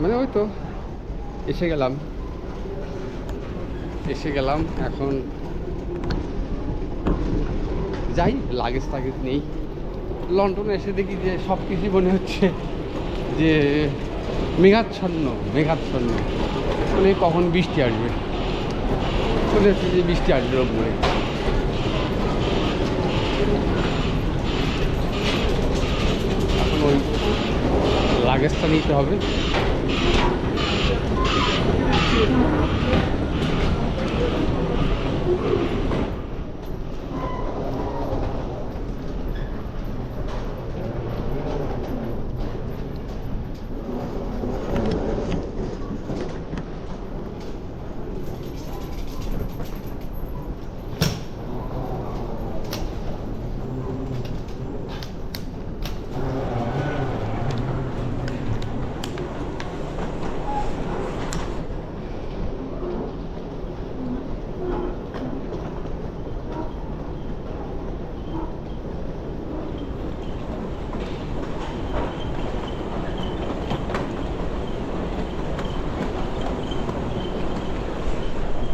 মানে ওই তো এসে গেলাম এখন যাই, লাগেজ টাগেজ নেই। লন্ডনে এসে দেখি যে সব কিছুই মনে হচ্ছে যে মেঘাচ্ছন্ন মানে কখন বৃষ্টি আসবে, মনে হচ্ছে যে বৃষ্টি আসবে ওপরে। এখন ওই লাগেজটা নিতে হবে।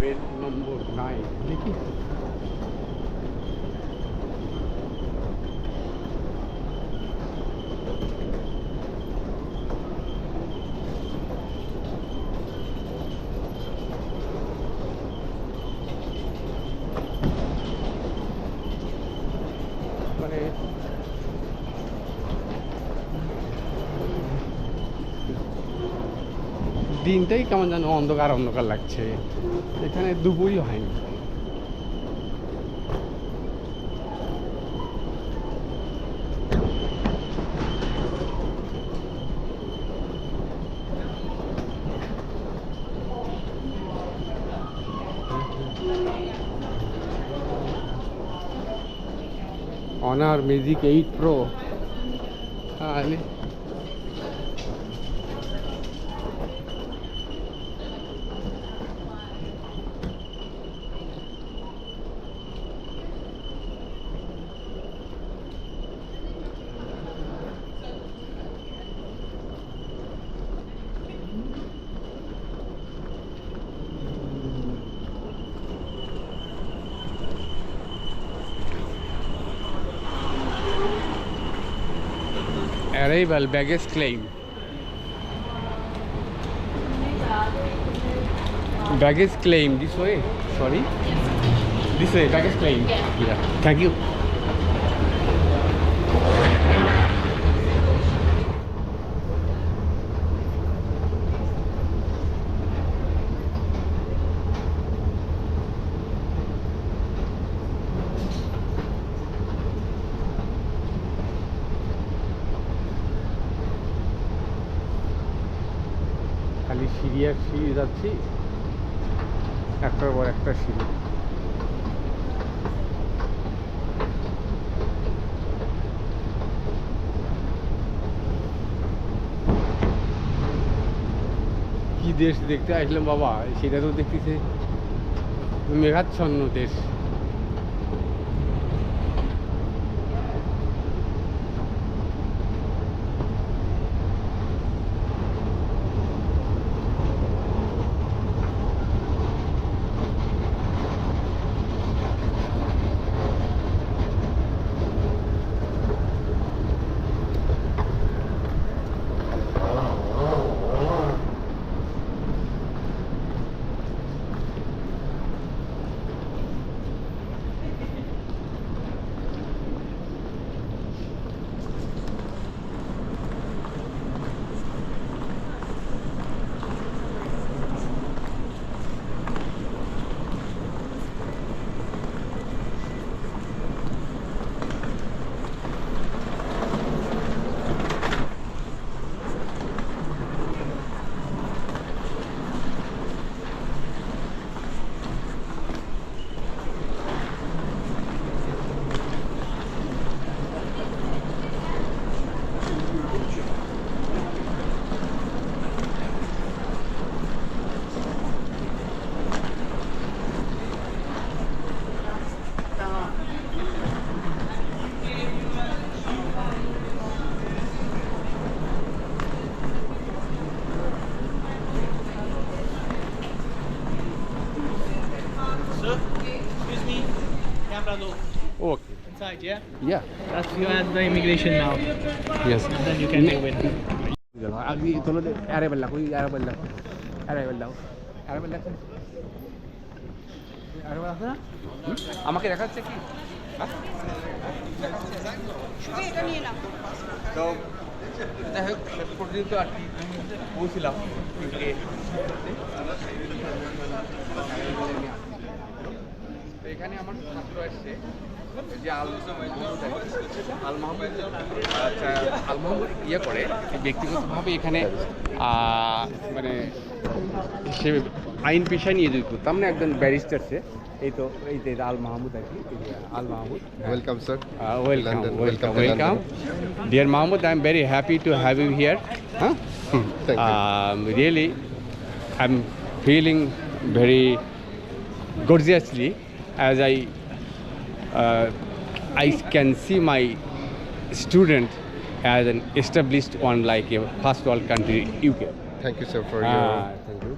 বেড নম্বর 9 দেখি। মানে দিনটাই কেমন যেন অন্ধকার লাগছে, এখানে দুপুরই হয়নি। Honour magic 8 pro. তাহলে arrival baggage claim. Baggage claim this way. Sorry. This way baggage claim. Yeah. Thank you. খালি সিঁড়ি আর সিঁড়ি যাচ্ছি, একটার পর একটা সিঁড়ি। কি দেশ দেখতে আসলাম বাবা, সেটা তো দেখতেছে মেঘাচ্ছন্ন দেশ। side, yeah? Yeah. That's you at the immigration now. Yes. Then you can move in. আগে তোলো অ্যারাইভেল লাখো অ্যারাইভেল লাখো অ্যারাইভেল লাখো অ্যারাইভেল লাখো অ্যারাইভেল আছে না আমাকে দেখাচ্ছে কি এটা নিয়ে নাও। তো যাই হোক শেষ পর্যন্ত আর কি পৌঁছিলাম এখানে আমার ছাত্র আসছে যে আল মাহমুদ আচ্ছা আল মাহমুদ ইয়ে করে ব্যক্তিগতভাবে এখানে মানে সে আইন পেশা নিয়ে যেত তার মানে একজন ব্যারিস্টার সে এই তো আল মাহমুদ আর কি Al Mahmud Welcome, sir. Welcome dear Mahmud I am very happy to have you here হ্যাঁ Thank you. really I'm feeling very gorgeously as I can see my student as an established one like a first world country UK. Thank you, sir, for your. Thank you.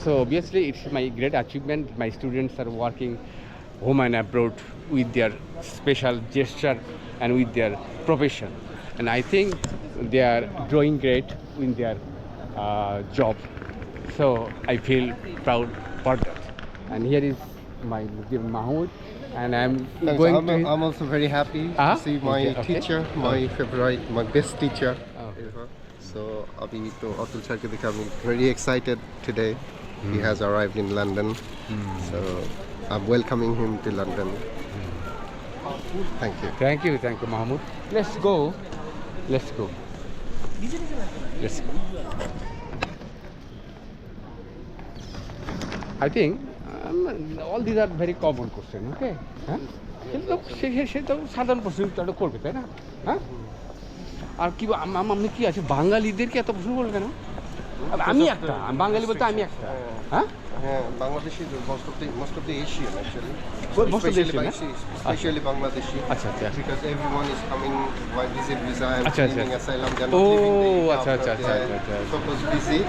So obviously it's my great achievement. My students are working home and abroad with their special gesture and with their profession. And I think they are doing great in their job. So I feel proud for that. And here is my dear Mahmoud, and I'm Thanks. going I'm also very happy Ah, to see my okay, okay. teacher, my favorite, my best teacher. Oh. ever. So, Abhi to Atul sir ke dekha, I'm very excited today. He has arrived in London. So, I'm welcoming him to London. Thank you. Thank you, Mahmoud. Let's go. Let's go. Let's go. I think all these are very common question, okay? হ্যাঁ সে তো সাধারণ প্রশ্ন তো করবে তাই না হ্যাঁ আর কি আপনি কি আছে বাঙালিদেরকে এত প্রশ্ন করবে কেন আমি একটা বাঙালি বলতে আমি একটা হ্যাঁ Bangladeshi, most of the Asian actually. Most of the Asian, Especially Bangladeshi. আচ্ছা আচ্ছা Because everyone is coming by visit visa and Acha, acha. claiming asylum. They are Oh, not leaving the area acha, after acha, they acha, are acha, acha. supposed to visit.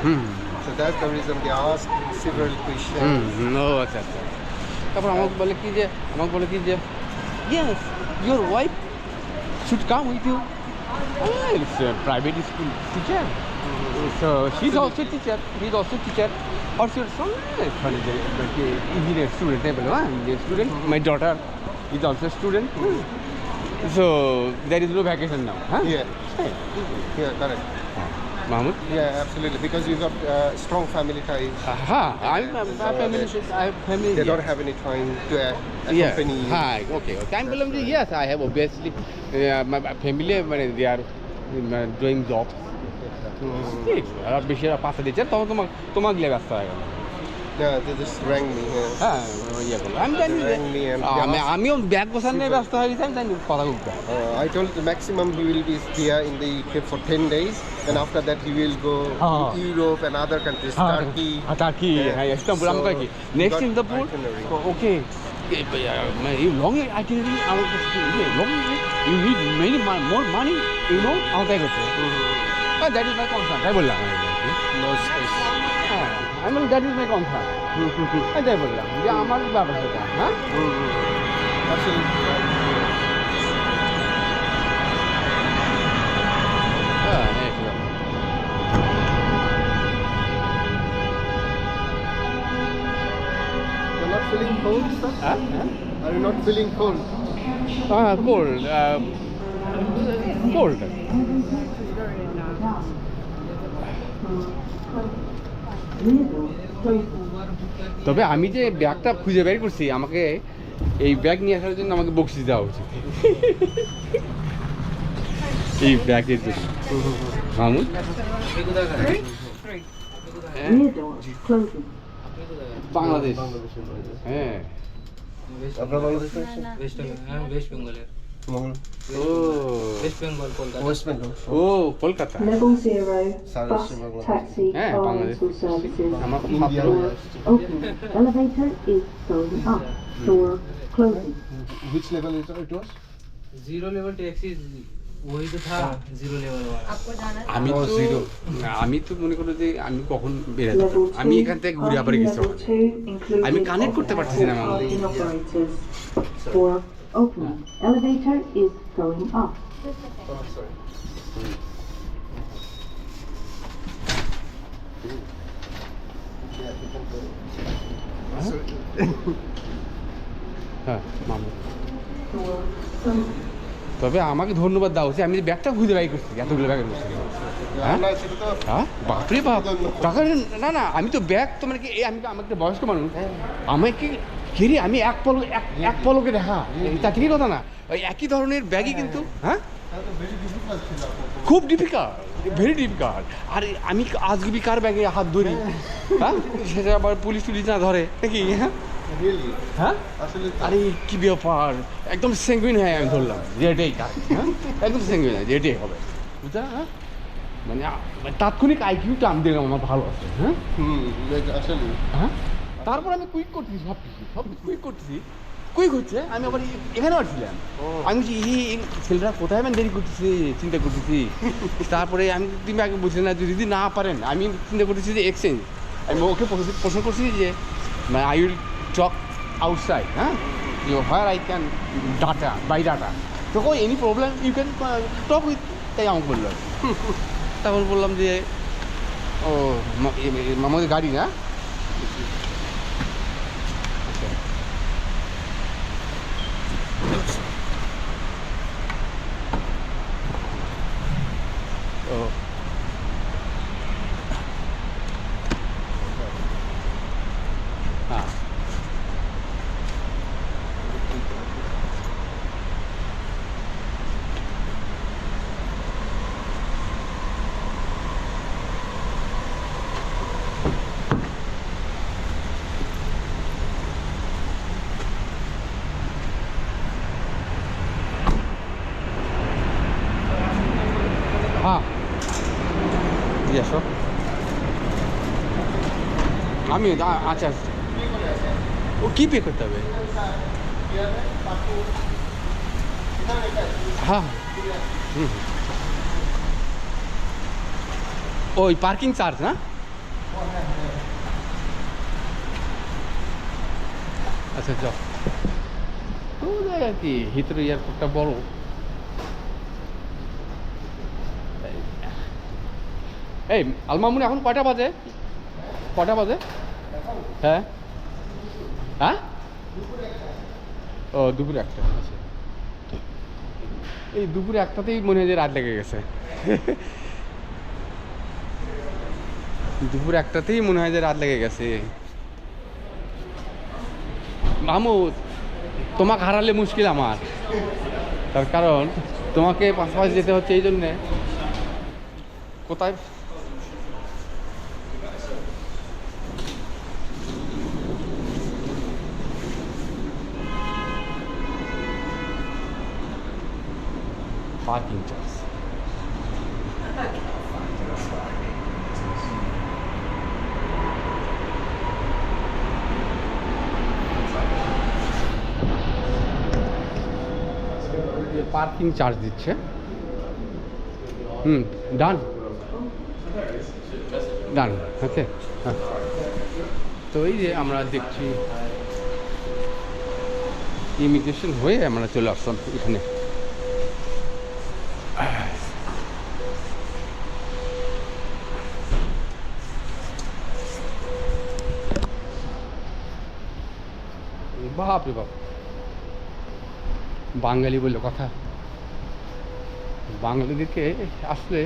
So that's the reason they ask several questions. ও আচ্ছা আচ্ছা তারপর আমাকে বলে কি যে yes your wife should come with you it's private school teacher so she is also teacher he is also teacher What's your son? Engineer student, engineer student. My daughter is also a student. So there is no vacation now, huh? Yeah, correct. Mahmoud? Yeah, absolutely. Because you got strong family ties. I have family. They don't have any time to accompany you. Hi, okay. I'm telling you, yes, I have obviously my family. They are doing jobs. ঠিক আর বেশি পাশে দিচ্ছে তখন তোমাকে গেলে ব্যস্ত হয়ে গেল Yeah, they just rang me. হ্যাঁ ইয়ে করলো আমি জানি আমিও ব্যাগ গোছান নিয়ে ব্যস্ত হয়ে গেছি আমি জানি কথা বলতে I told the maximum he will be here in the UK for 10 days and after that he will go to Europe and other countries, Turkey, হ্যাঁ ইস্তাম্বুল আমাকে কি next Istanbul okay long itinerary long you need many more money আমাকে করতে that is my concern তাই বললাম no space. হ্যাঁ আমি বলি দ্যাট ইজ মাই কনসার্ন তাই বললাম যে আমার ব্যাপার সেটা হ্যাঁ You're not feeling cold, sir? Are you not feeling cold? Cold তবে আমি যে ব্যাগটা খুঁজে বের করছি আমাকে এই ব্যাগ নিয়ে আসার জন্য আমাকে বকশিস দেওয়া উচিত এই ব্যাগের জন্য মামুন বাংলাদেশ হ্যাঁ আপনার বাংলাদেশ West Bengal. ও West Bengal, Kolkata. West Bengal ও Kolkata Level 0, Sarah bus, Shivagola. taxi, হ্যাঁ car বাংলাদেশ rental services. আমার India. Open. Elevator is going up. Door closing. Which level it was? Zero level taxi वही तो था जीरो लेवल वाला. আমি তো মনে করো যে আমি কখন বেড়ে যেতাম আমি এখান থেকে ঘুরে আবার গেছি আমি কানেক্ট করতে পারছি না parking operators. For open. Elevator is going up. হ্যাঁ মামু Door closing. তবে আমাকে ধন্যবাদ দেওয়া উচিত, আমি যে ব্যাগটা খুঁজে বাই করছি এতগুলো ব্যাগের মধ্যে। হ্যাঁ হ্যাঁ বাপরে বাপ টাকা না না, আমি তো ব্যাগ তো মানে কি এই আমি আমার একটা বয়স্ক মানুষ, আমাকে কিরে আমি এক পলকে দেখা তা ঠিকই কথা না, ওই একই ধরনের ব্যাগই কিন্তু হ্যাঁ খুব ডিফিকাল্ট, ভেরি ডিফিকাল্ট। আর আমি আজকে কার ব্যাগে হাত ধরি, হ্যাঁ সেটা আবার পুলিশ টুলিশ না ধরে নাকি, হ্যাঁ হ্যাঁ আরে কি ব্যাপার, একদম সেঙ্গুইন হয়ে আমি ধরলাম যে এটাই কাজ, হ্যাঁ একদম সেঙ্গুইন যে এটাই হবে, বুঝা হ্যাঁ মানে তাৎক্ষণিক আইকিউটা আমি দেখলাম আমার ভালো আছে, হ্যাঁ হ্যাঁ তারপর আমি কুইক করতেছি সব কুইক করতেছি, কুইক হচ্ছে আমি আবার এখানে আসছিলাম, আমি বলছি এই ছেলেরা কোথায় আমি দেরি করতেছি চিন্তা করতেছি, তারপরে আমি তুমি আগে বুঝলে না যদি না পারেন আমি চিন্তা করতেছি যে এক্সচেঞ্জ, আমি ওকে প্রশ্ন করছি যে আই উইল টক আউটসাইড, হ্যাঁ where I can buy data, তো any problem you can talk with, তাই আমাকে বললো। তারপর বললাম যে ও আমাদের গাড়ি না, ও হ্যাঁ হ্যাঁ দিয়ে আসো, আমি আচ্ছা আচ্ছা ও কী পে করতে হবে, হ্যাঁ হুম ওই পার্কিং চার্জ না, আচ্ছা যাও তো আর কি হিথ্রো এয়ারপোর্টটা বড়, এই আলমামুনি এখন কয়টা বাজে, হ্যাঁ হ্যাঁ ও দুপুর একটা, আচ্ছা এই দুপুর একটাতেই মনে হয় যে রাত লেগে গেছে, দুপুর একটাতেই মনে হয় যে রাত লেগে গেছে। মামু তোমাকে হারালে মুশকিল আমার, তার কারণ তোমাকে পাশাপাশি যেতে হচ্ছে এই জন্যে, কোথায় পার্কিং চার্জ, পার্কিং চার্জ দিচ্ছে, ডান ডান ওকে হ্যাঁ। তো এই যে আমরা দেখছি ইমিগ্রেশন হয়ে আমরা চলে আসলাম এখানে, বাপ রে বাপ বাঙালি বললো কথা, বাঙালিদেরকে আসলে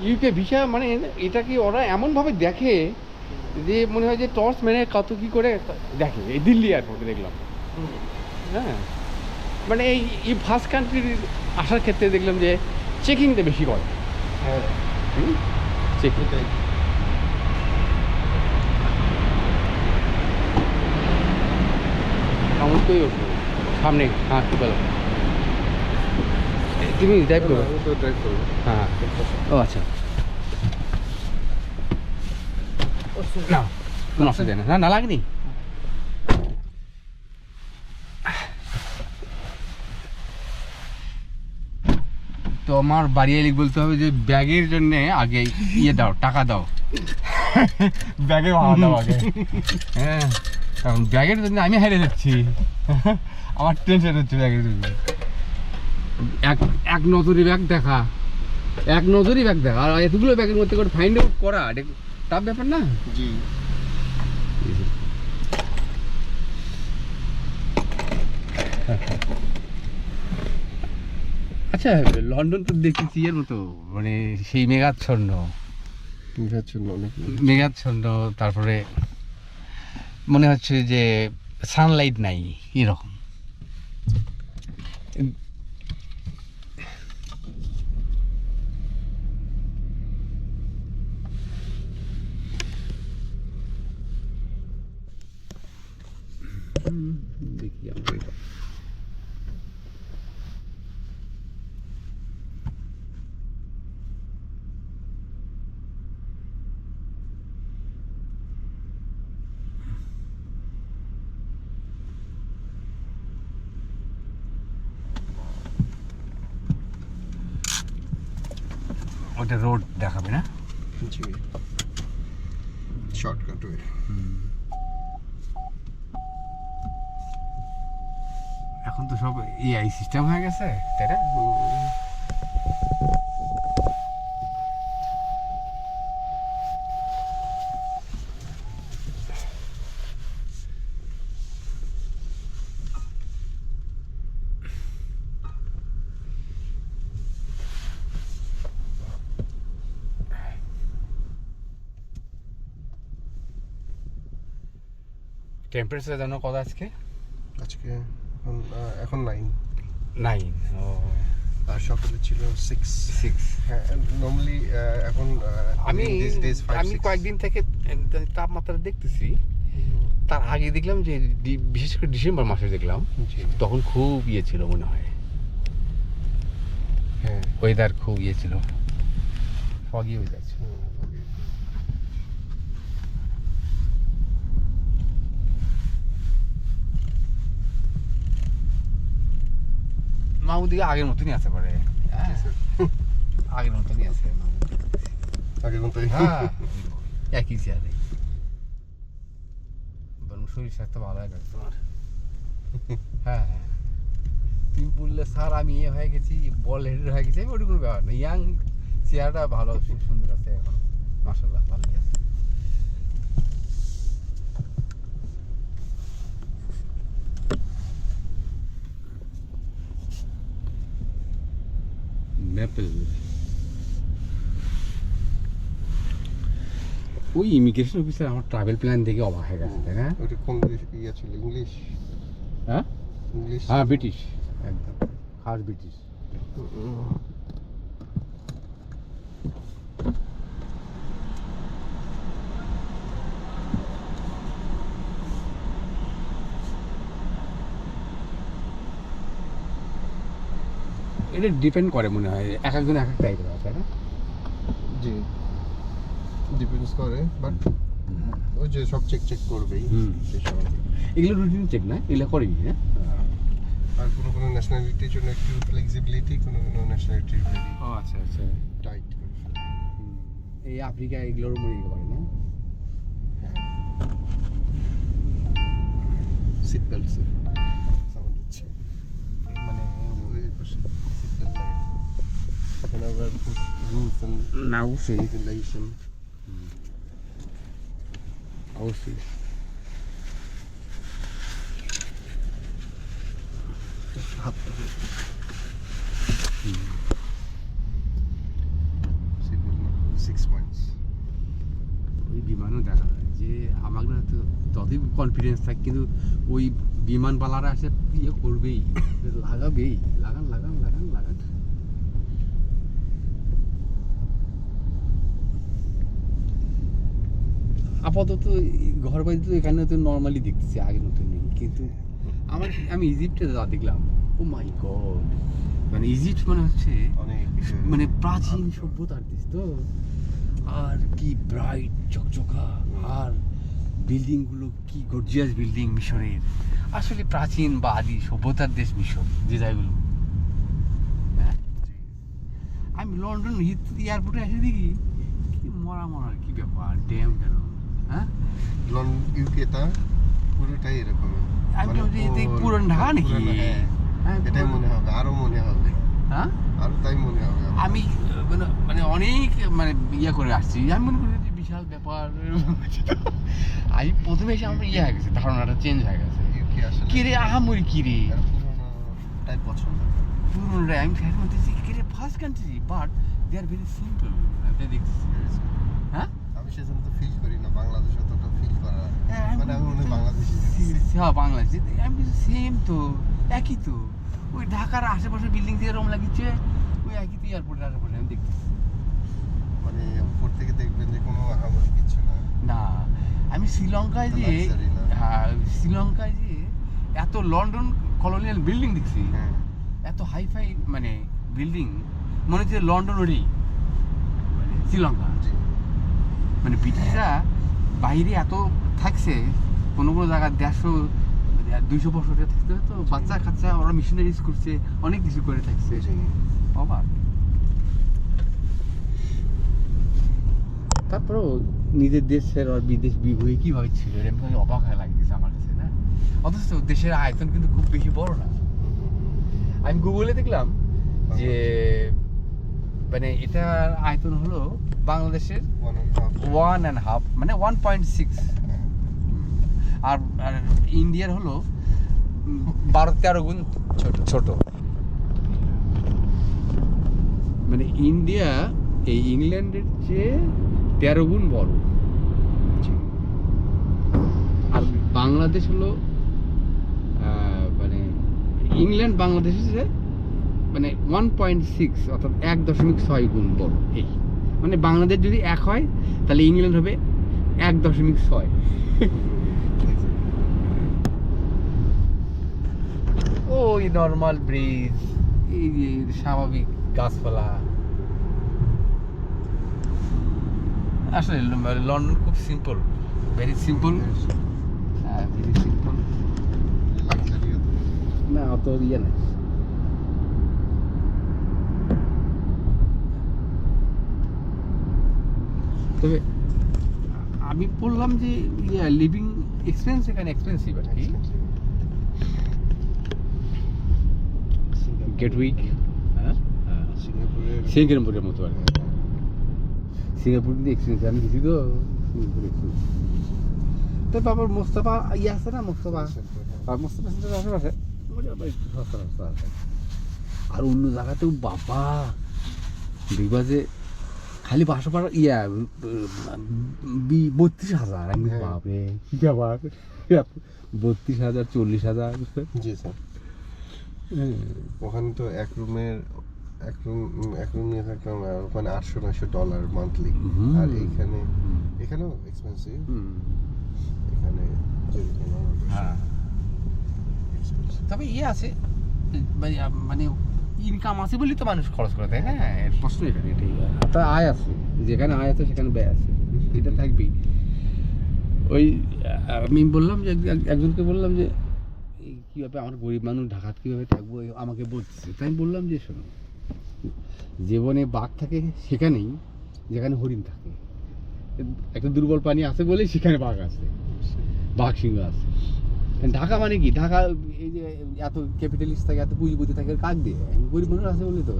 ইউকে ভিসা মানে এটাকে ওরা এমনভাবে দেখে যে মনে হয় যে টর্চ মেনে কত কী করে দেখে, এই দিল্লি এয়ারপোর্টে দেখলাম, হ্যাঁ মানে এই ফার্স্ট কান্ট্রির আসার ক্ষেত্রে দেখলাম যে চেকিংটা বেশি করে, চেকিং এমন তো সামনে, হ্যাঁ কী বলো তুমি ড্রাইভ করবে, হ্যাঁ ও আচ্ছা না কোনো অসুবিধা নেই, না লাগেনি, তো আমার বাড়ি এলে বলতে হবে যে ব্যাগের জন্যে আগে ইয়ে দাও, টাকা দাও, ব্যাগে ভাড়া দাও আগে, হ্যাঁ কারণ ব্যাগের জন্য আমি হেরে যাচ্ছি। আমার টেনশন হচ্ছে ব্যাগের জন্য। এক নজরে ব্যাগ দেখা, এক নজরই ব্যাগ দেখা, আর এতগুলো ব্যাগের মধ্যে করে ফাইন্ড আউট করা টাফ ব্যাপার না। জি আচ্ছা, লন্ডন তো দেখেছি এর মতো, মানে সেই মেঘাচ্ছন্ন, মেঘাচ্ছন্ন, তারপরে মনে হচ্ছে যে সানলাইট নাই এরকম। দেখি আমরা এটা ওটা রোড দেখাবে না? জি শর্টকাট ওয়ে। এখন তো সব এআই সিস্টেম হয়ে গেছে, তাই না? টেম্পারেচার জানো কত আজকে? আজকে এখন 9। ও, আর সকালে ছিল 6। হ্যাঁ নর্মালি এখন আমি these days 5, আমি 6 কয়েকদিন থেকে তাপমাত্রা দেখতেছি। তার আগে দেখলাম যে বিশেষ করে ডিসেম্বর মাসে দেখলাম, জি তখন খুব ইয়ে ছিল মনে হয়, হ্যাঁ ওয়েদার খুব ইয়ে ছিল, ফগি ওয়েদার ছিল। মামুদিকে আগের মতনই আছে পারে, আগের মতনই আছে মামুদি। আগের মতো হ্যাঁ, একই চেয়ারে, বরং শরীর স্বাস্থ্য ভালো হয়ে গেছে তোমার। হ্যাঁ হ্যাঁ, তুমি বললে স্যার আমি ইয়ে হয়ে গেছি, বল হেডের হয়ে গেছি, ওটা কোনো ব্যাপার না। ইয়াং চেয়ারটা ভালো, খুব সুন্দর আছে এখন, মাশাআল্লাহ ভালোই আছে। ম্যাপেল, ওই ইমিগ্রেশন অফিসার আমার ট্রাভেল প্ল্যান দেখে অবাক হয়ে গেছে, তাই না? ওটা কোন ইয়ে ছিল? ইংলিশ? হ্যাঁ ইংলিশ? হ্যাঁ, ব্রিটিশ, একদম খাস ব্রিটিশ। এটা ডিপেন্ড করে মনে হয়, এক একজন এক এক টাইপের আছে, তাই না? জি ডিপেন্ডস করে, বাট ওই যে সব চেক করবেই সেসব। এগুলো রুটিন চেক না, এগুলো করেই না। আর কোনো ন্যাশনালিটির জন্য একটু ফ্লেক্সিবিলিটি, কোনো ন্যাশনালিটির ভেরি ও আচ্ছা আচ্ছা, টাইট করে ফেলে। এই আফ্রিকা এগুলোর মরে যেতে পারে না। সিট বেল্ট সাউন্ড হচ্ছে, মানে ওই পাশে সিট বেল্ট লাগে। এখানে আবার রুলস এন্ড না, অবশ্যই রেগুলেশন। অবশ্যই। হাত 6 পয়েন্টস। ওই বিমানও দেখা যায় যে আমাকে হয়তো যতই কনফিডেন্স থাকে, কিন্তু ওই বিমানবালারা এসে ইয়ে করবেই, লাগাবেই, লাগান লাগান লাগান লাগান। আপাতত ঘর বাড়ি তো এখানে তো নর্মালি দেখতেছি, আগের মতো নেই। কিন্তু আমি ইজিপ্টে যা দেখলাম, ও মাই গড, মানে ইজিপ্ট মানে হচ্ছে অনেক মানে প্রাচীন সভ্যতার দেশ তো, আর কি ব্রাইট চকচকা, আর বিল্ডিংগুলো কি গর্জিয়াস বিল্ডিং মিশরের। আসলে প্রাচীন বা আদি সভ্যতার দেশ মিশর, যে জায়গাগুলো। হ্যাঁ, আমি লন্ডন এয়ারপোর্টে এসে দেখি কি মরার কি ব্যাপার, ড্যাম কেন? হ্যাঁ, ইউকেটা পুরোটাই এরকম আমি ভাবছি এতে পুরন ঢাকা নাকি? হ্যাঁ, এটাই পুরন- মনে হবে, আরো মনে হবে, হ্যাঁ আরো তাই মনে হবে আমার। আমি মানে অনেক মানে ইয়ে করে আসছি, আমি মনে করি যে বিশাল ব্যাপার এরকম হচ্ছে তো। আমি প্রথমে এসে আমার ইয়ে হয়ে গেছে, ধারণাটা চেঞ্জ হয়ে গেছে। ইউকে আসলে কিরে আহামরি কিরে এরা পুরোনোটাই পছন্দ করে। পুরনো আমি ফ্যান বলতেছি কিরে first country but they are very simple. আপনি দেখছি হ্যাঁ আমি সেজন্য তো ফিল করি না বাংলাদেশ অতটা ফিল করা, হ্যাঁ, মানে আমি মনে হয় বাংলাদেশি হ্যাঁ বাংলাদেশ আমি সেম তো একই তো ওই ঢাকার আশেপাশে বিল্ডিং দিয়ে রম লাগিয়েছে ওই একই তো এয়ারপোর্টের আশেপাশে আমি দেখতেছি। মানে উপর থেকে দেখবেন যে কোনো আহামরি কিছু না। না আমি শ্রীলঙ্কায় যে Luxury না। হ্যাঁ শ্রীলঙ্কায় যে এত লন্ডন কলোনিয়াল বিল্ডিং দেখছি, হ্যাঁ এত হাইফাই মানে বিল্ডিং মনে হচ্ছে লন্ডন ওরই শ্রীলঙ্কা। জি মানে ব্রিটিশরা বাইরে এত থাকছে কোনো কোনো জায়গায় 150-200 বছর ধরে থাকতে হতো, বাচ্চা কাচ্চা ওরা মিশনারিজ করছে, অনেক কিছু করে থাকছে। জি। অবাক। তারপরেও নিজের দেশের আর বিদেশ বিভূয়ে কীভাবে ছিল এরকম করে অবাক হয়ে লাগতেছে আমার কাছে না। অথচ দেশের আয়তন কিন্তু খুব বেশি বড় না। আমি গুগলে দেখলাম যে মানে এটার আয়তন হলো বাংলাদেশের 1.5 মানে 1.6, আর ইন্ডিয়ার হলো 12-13 গুণ ছোট। মানে ইন্ডিয়া এই ইংল্যান্ডের চেয়ে 13 গুণ বড়, আর বাংলাদেশ হলো মানে ইংল্যান্ড বাংলাদেশের চেয়ে মানে 1.6 অর্থাৎ 1.6 গুণ বড়। এই মানে বাংলাদেশ যদি 1 হয় তাহলে ইংল্যান্ড হবে 1.6। ওই নর্মাল ব্রিজ, এই যে স্বাভাবিক গাছপালা। আসলে লন্ডন খুব সিম্পল, ভেরি সিম্পল। হ্যাঁ ভেরি সিম্পল, না অত ইয়ে না। তবে আমি বললাম যে লিভিং এক্সপেন্স এখানে এক্সপেন্সিভ আর কি। গেটউইক হ্যাঁ সিঙ্গাপুরের মতো আর কি। সিঙ্গাপুর কিন্তু এক্সপেন্সিভ, আমি গেছি তো সিঙ্গাপুর এক্সপেন্সিভ। তো বাবার মোস্তফা ইয়ে আছে না, মোস্তফা মোস্তফা সেন্টার আশেপাশে একটু সস্তা সস্তা আছে। আর অন্য জায়গাতেও বাবা দেখবা যে খালি 500 ইয়া 32,000। আমি বাপরে কি ব্যাপার, 32,000 40,000। জি স্যার। ওখানে তো এক রুম নিয়ে থাকতাম ওখানে $800-900 মান্থলি। আর এখানেও এক্সপেন্সিভ, এখানে হ্যাঁ তবে ইয়ে আছে মানে ইনকাম আছে বলেই তো মানুষ খরচ করে, তাই না? এর প্রশ্ন এখানে এটাই। তা আয় আছে, যেখানে আয় আছে সেখানে ব্যয় আছে, এটা থাকবেই। ওই আমি বললাম যে একজনকে বললাম যে কীভাবে আমার গরিব মানুষ ঢাকাতে কীভাবে থাকবো, আমাকে বলতেছে। তাই আমি বললাম যে শোনো, জীবনে বাঘ থাকে সেখানেই যেখানে হরিণ থাকে। একটা দুর্বল প্রাণী আছে বলেই সেখানে বাঘ আছে, বাঘ সিংহ আছে। ঢাকা মানে কি, ঢাকা এই যে এত ক্যাপিটালিস্ট থাকে, এত পুঁজিপতি থাকে, কাক দিয়ে গরিব মানুষ আছে বলে তো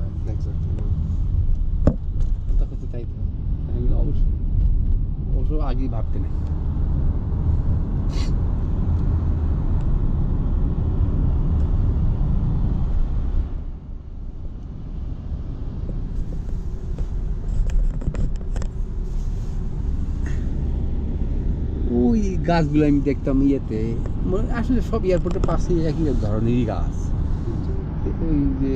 তাই তো। অবশ্যই অবশ্য আগেই ভাবতে নেই। ওই গাছগুলো আমি দেখতাম ইয়েতে, আসলে সব এয়ারপোর্টের পাশে একই ধরনেরই গাছ। ওই যে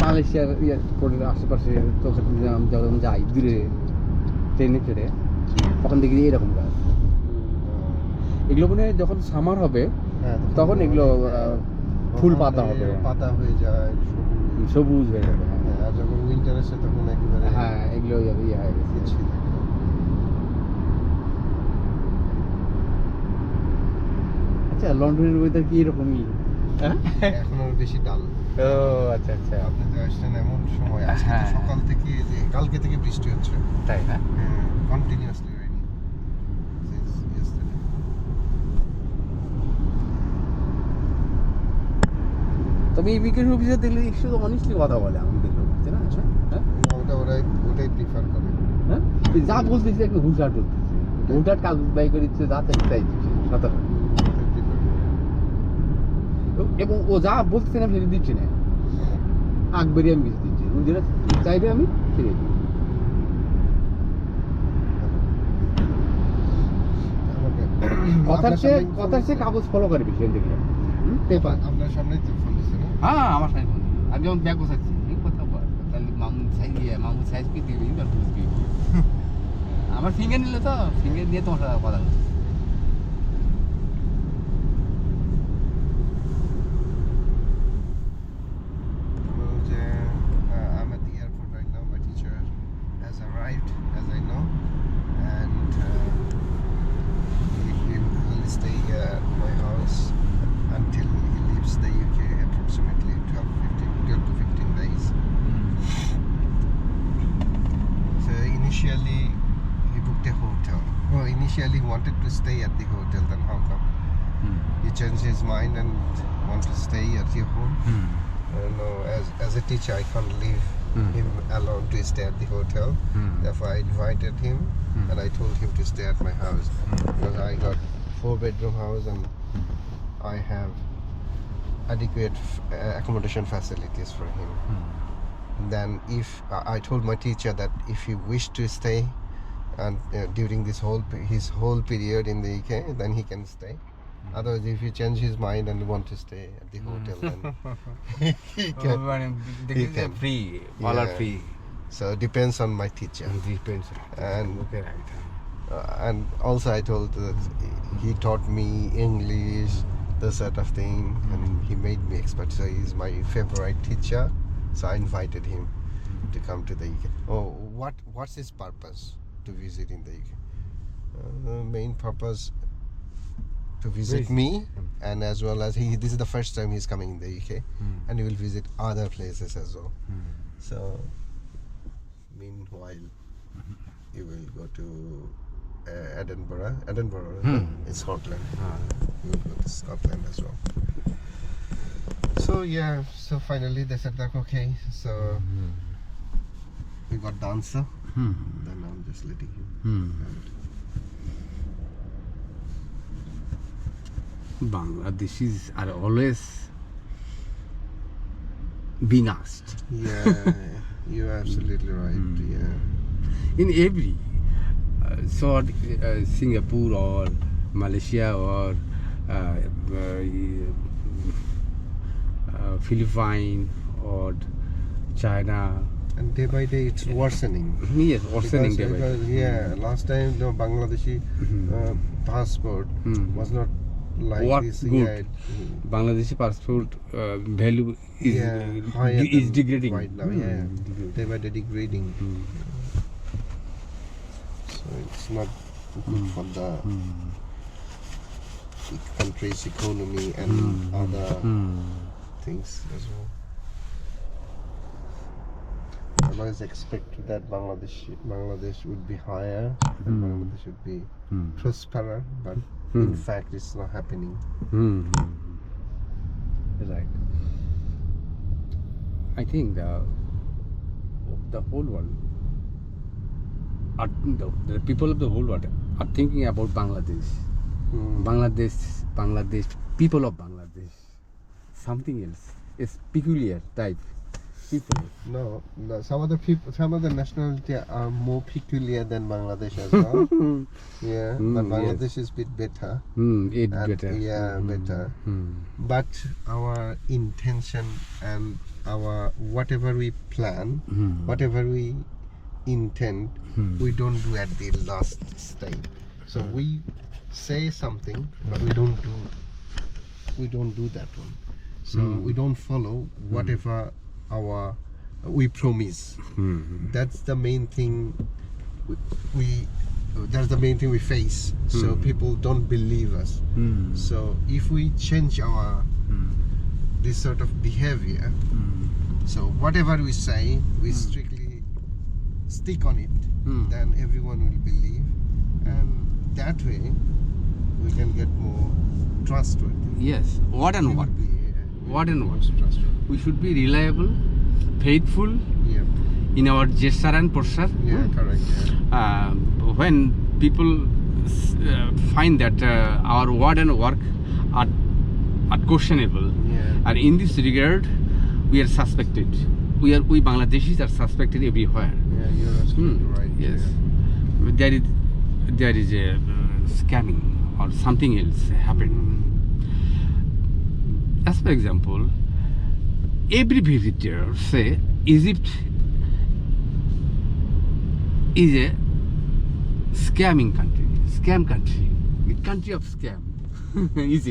মালয়েশিয়ার এয়ারপোর্টের আশেপাশে যখন যাই দূরে ট্রেনে চড়ে, তখন দেখি এরকম গাছ। এগুলো মানে যখন সামার হবে তখন এগুলো ফুল পাতা হবে, পাতা হয়ে যায়, সবুজ হয়ে যাবে। আর যখন উইন্টার আসে তখন একেবারে হ্যাঁ এগুলো ইয়ে হয়ে গেছে। আচ্ছা লন্ডনের ওয়েদার কি এরকমই? এখন আরো বেশি ডাল। ও আচ্ছা আচ্ছা, আপনি তো আসছেন এমন সময়, আজকে তো সকাল থেকে যে কালকে থেকে বৃষ্টি হচ্ছে, তাই না? Continuously rainy since yesterday. তবে ইমিগ্রেশন অফিসার দেখলে একটু অনেস্টলি কথা বলে আমাদের লোক, বুঝছে না? হ্যাঁ ওটাই প্রিফার করে। হ্যাঁ যা বলতেছে একটু হুটহাট করতেছে, হুটহাট কাগজ বাই করে দিচ্ছে, যা চাইছে তাই দিচ্ছে সাঁতার। এবং ও যা বলতেছে না সেটা দিচ্ছে না, আকবরি আমি কিছু দিচ্ছি, ও যেটা চাইবে আমি সেটাই দিই। কথার চেয়ে কাগজ ফলো করে বেশি দেখলে পেপার। আপনার সামনেই তো ফোন দিচ্ছে না? হ্যাঁ আমার সাইজ বন্ধু, আমি যেমন ব্যাগ বসাচ্ছি এই কথা বল, তাহলে মামুন সাইজ কি দিবি না বুঝবি। আমার ফিঙ্গার নিলে তো ফিঙ্গার নিয়ে তোমার সাথে কথা বলছি। I'm at the airport right now. My teacher has arrived, as I know, and he will stay at my house until he leaves the UK, approximately 12 to 15 days. So initially he booked a hotel. Well, initially he wanted to stay at the hotel, then how come? He changed his mind and want to stay at your home. No, as a teacher, I can't leave him alone to stay at the hotel. Therefore, I invited him and I told him to stay at my house because I got 4-bedroom house and I have adequate accommodation facilities for him. Then, if I told my teacher that if he wished to stay and during his whole period in the UK, then he can stay. Otherwise, if he change his mind and want to stay at the hotel, then he can. He can. Free, all are Yeah. free. So it depends on my teacher. Depends. And Okay, right. and also I told that he taught me English, the sort of thing, and he made me expert. So he's my favorite teacher. So I invited him to come to the UK. Oh, what's his purpose to visit in the UK? Main purpose to visit me, and as well as this is the first time he's coming in the UK, and he will visit other places as well. So meanwhile he will go to Edinburgh in Scotland. He will go to Scotland as well. So yeah, so finally they said like okay, so we got the answer. Then I'm just letting him. Bangladeshis are always being asked Yeah, you're absolutely right. Yeah. in every Singapore or Malaysia or Philippines or China. And day by day it's worsening. Yes, worsening day by Because, day. yeah, last time the Bangladeshi passport was not like What this. good? Yeah, Bangladeshi passport value is higher is than degrading right now. Yeah, degrading. day by day degrading. So it's not good for the country's economy and other things as well. I always expect that Bangladesh would be higher, and Bangladesh would be prosperous, but in fact it's not happening. Right. I think the whole world, the people of the whole world are thinking about Bangladesh. Bangladesh, people of Bangladesh. Something else. It's peculiar type people. No, some of the people, some of the nationality are more peculiar than Bangladesh as well. Yeah, but Bangladesh is a bit better. It's And better. Yeah, better. But our intention and our whatever we plan, whatever we intend, we don't do at the last stage. So we say something, but we don't do that one. So we don't follow whatever we promise. That's the main thing that's the main thing we face. So people don't believe us. So if we change our this sort of behavior, so whatever we say, we strictly stick on it, then everyone will believe, and that way we can get more trustworthy. Yes. What and what? We word and word. Trust. We should be reliable, faithful Yeah. in our gesture and posture. Yeah, correct. Yeah. When people find that our word and work are questionable, Yeah. and in this regard, we are suspected. We Bangladeshis are suspected everywhere. Yeah, you're absolutely right. Yes, Yeah. there is a scamming or something else happened. As for example, every visitor say Egypt is a scamming country, scam country, the country of scam. Egypt.